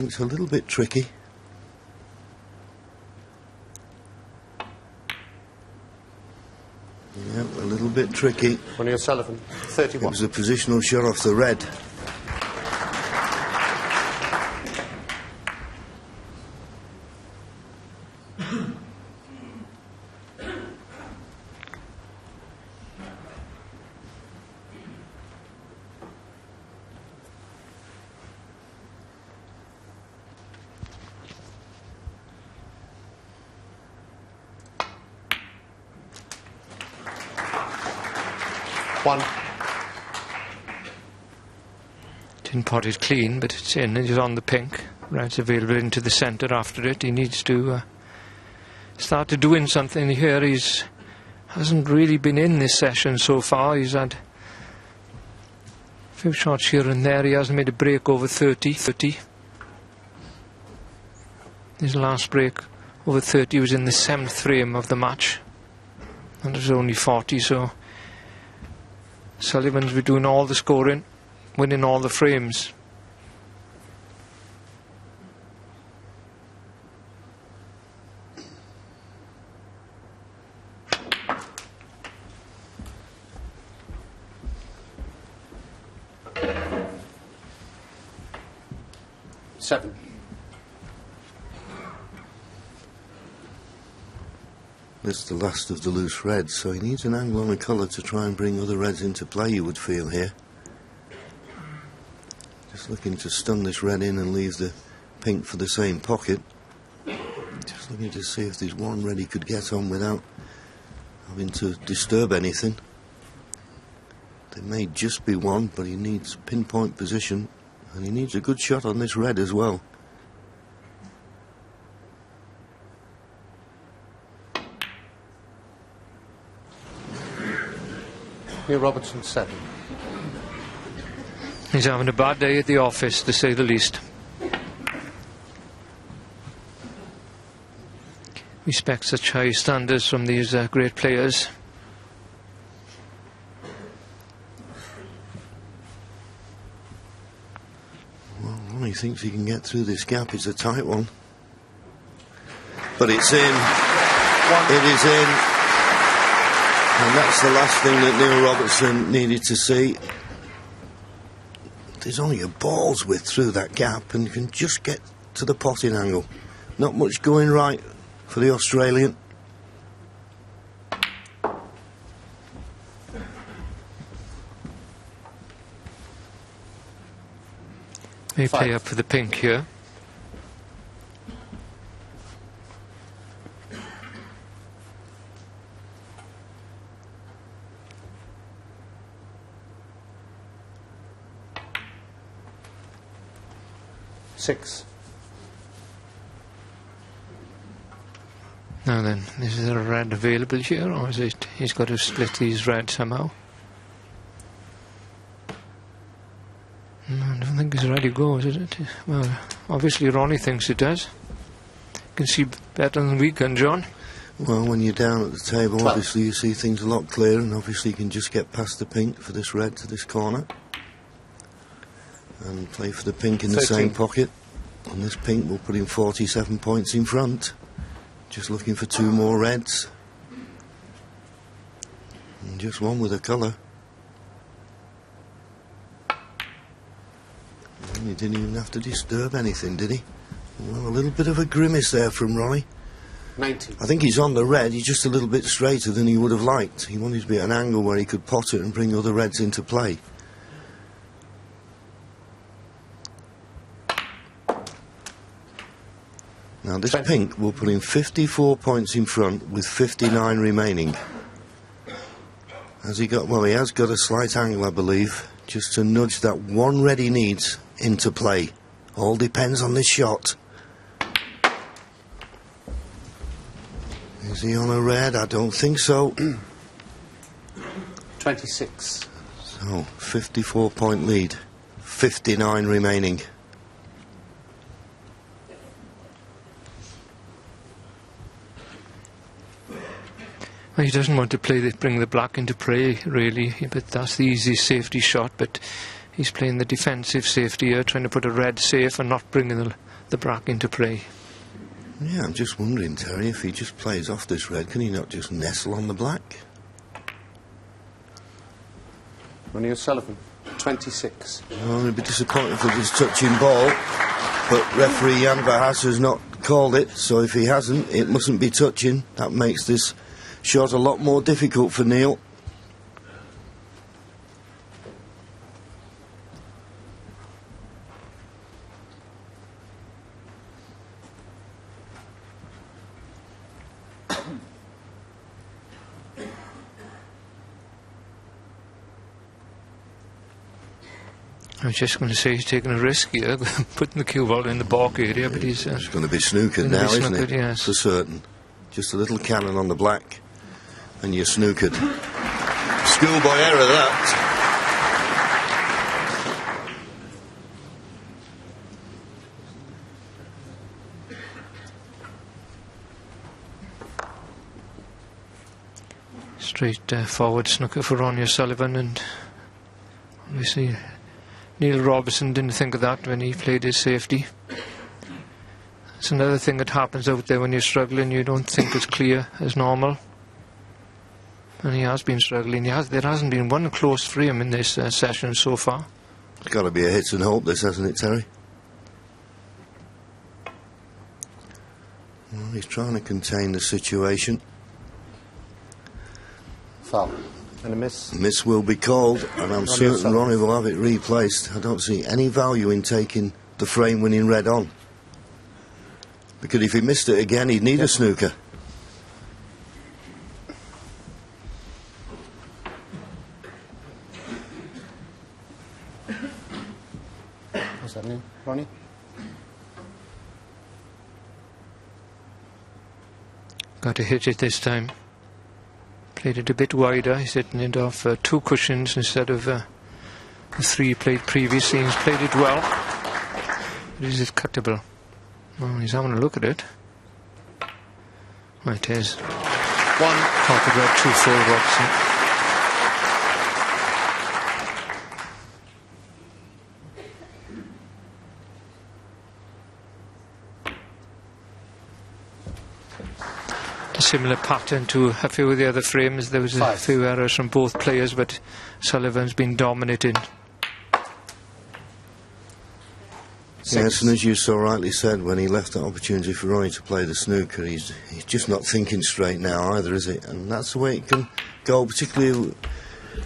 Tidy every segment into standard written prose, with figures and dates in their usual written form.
It's a little bit tricky. Yep, a little bit tricky. Ronnie O'Sullivan, 31. It was a positional shot off the red. One. Didn't pot it clean, but it's in. It's on the pink. Red's available into the centre after it. He needs to start to doing something here. He's hasn't really been in this session so far. He's had a few shots here and there. He hasn't made a break over 30. His last break over 30 was in the 7th frame of the match. And it was only 40, so Sullivan's been doing all the scoring, winning all the frames. Seven. This is the last of the loose reds, so he needs an angle on a colour to try and bring other reds into play, you would feel here. Just looking to stun this red in and leave the pink for the same pocket. Just looking to see if there's one red he could get on without having to disturb anything. There may just be one, but he needs pinpoint position, and he needs a good shot on this red as well. Robertson, 7. He's having a bad day at the office, to say the least. Respect such high standards from these great players. Well, Ronnie thinks he can get through this gap. It's a tight one. But it's in. It is in. And that's the last thing that Neil Robertson needed to see. There's only a ball's width through that gap, and you can just get to the potting angle. Not much going right for the Australian. May play up for the pink here. Six. Now then, is there a red available here, or is it he's got to split these reds somehow? No, I don't think it's ready to go, is it? Well, obviously Ronnie thinks it does. You can see better than we can, John. Well, when you're down at the table, obviously you see things a lot clearer, and obviously you can just get past the pink for this red to this corner. And play for the pink in 13. the same pocket. And this pink will put him 47 points in front. Just looking for two more reds. And just one with a colour. And he didn't even have to disturb anything, did he? Well, a little bit of a grimace there from Ronnie. 90. I think he's on the red. He's just a little bit straighter than he would have liked. He wanted to be at an angle where he could pot it and bring other reds into play. Now this 20. pink will put him 54 points in front with 59 remaining. Has he got, well, he has got a slight angle, I believe, just to nudge that one red he needs into play. All depends on this shot. Is he on a red? I don't think so. 26. So 54 point lead, 59 remaining. Well, he doesn't want to bring the black into play, really, but that's the easiest safety shot. But he's playing the defensive safety here, trying to put a red safe and not bringing the black into play. Yeah, I'm just wondering, Terry, if he just plays off this red, can he not just nestle on the black? Ronnie O'Sullivan, 26. Well, he'd be disappointed for this touching ball, but referee Jan Verhaas has not called it, so if he hasn't, it mustn't be touching. That makes this shot a lot more difficult for Neil. I was just going to say he's taking a risk here, putting the cue ball in the baulk area, but he's... It's going to be snookered now, isn't it? Yes. For certain. Just a little cannon on the black, and you're snookered. Schoolboy error, that. Straight forward snooker for Ronnie O'Sullivan, and obviously Neil Robertson didn't think of that when he played his safety. It's another thing that happens out there when you're struggling. You don't think it's clear as normal. And he has been struggling. There hasn't been one close frame in this session so far. It's got to be a hit and hope, this, hasn't it, Terry? Well, he's trying to contain the situation. Foul. And a miss. Miss will be called, and I'm certain Ronnie will have it replaced. I don't see any value in taking the frame-winning red on, because if he missed it again, he'd need a snooker. What's that name, Ronnie? Got to hit it this time. Played it a bit wider. He's hitting it off 2 cushions instead of the 3 played previously. He's played it well. But is it cuttable? Well, he's having a look at it. Right, it is. 1. Pocket red, 2 full, Robertson. Similar pattern to a few of the other frames. There was a few errors from both players, but Sullivan's been dominating. Yes, and as you so rightly said, when he left that opportunity for Ronnie to play the snooker, he's just not thinking straight now either, is it? And that's the way it can go, particularly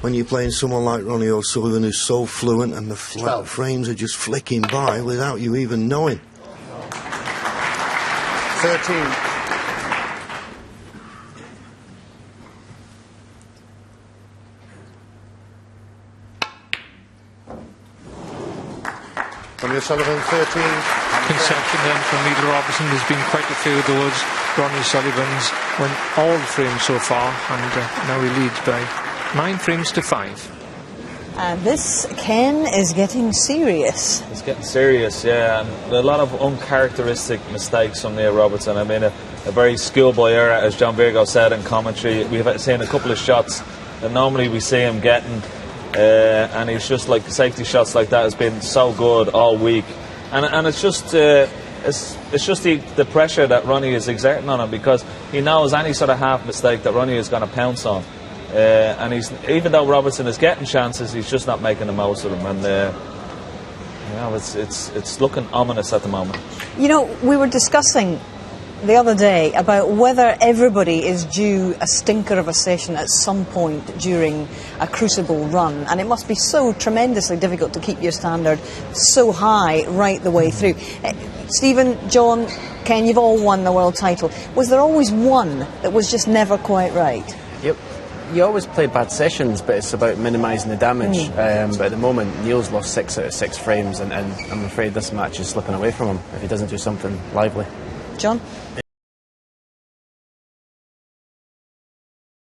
when you're playing someone like Ronnie O'Sullivan, who's so fluent, and the flat frames are just flicking by without you even knowing. 13. Ronnie O'Sullivan, 13. Concession then from Neil Robertson. There's been quite a few of those. Ronnie O'Sullivan's won all the frames so far, and now he leads by 9 frames to 5. And this, Ken, is getting serious. It's getting serious, yeah, and a lot of uncharacteristic mistakes from Neil Robertson. I mean, a very schoolboy error, as John Virgo said in commentary. We've seen a couple of shots that normally we see him getting, and he's just like safety shots like that has been so good all week, and it's just the pressure that Ronnie is exerting on him, because he knows any sort of half mistake that Ronnie is going to pounce on, and even though Robertson is getting chances, he's just not making the most of them, and you know, it's looking ominous at the moment. You know, we were discussing the other day about whether everybody is due a stinker of a session at some point during a crucible run, and it must be so tremendously difficult to keep your standard so high right the way through. Stephen, John, Ken, you've all won the world title. Was there always one that was just never quite right? Yep. You always play bad sessions, but it's about minimising the damage. But at the moment, Neil's lost 6 out of 6 frames, and I'm afraid this match is slipping away from him if he doesn't do something lively. John?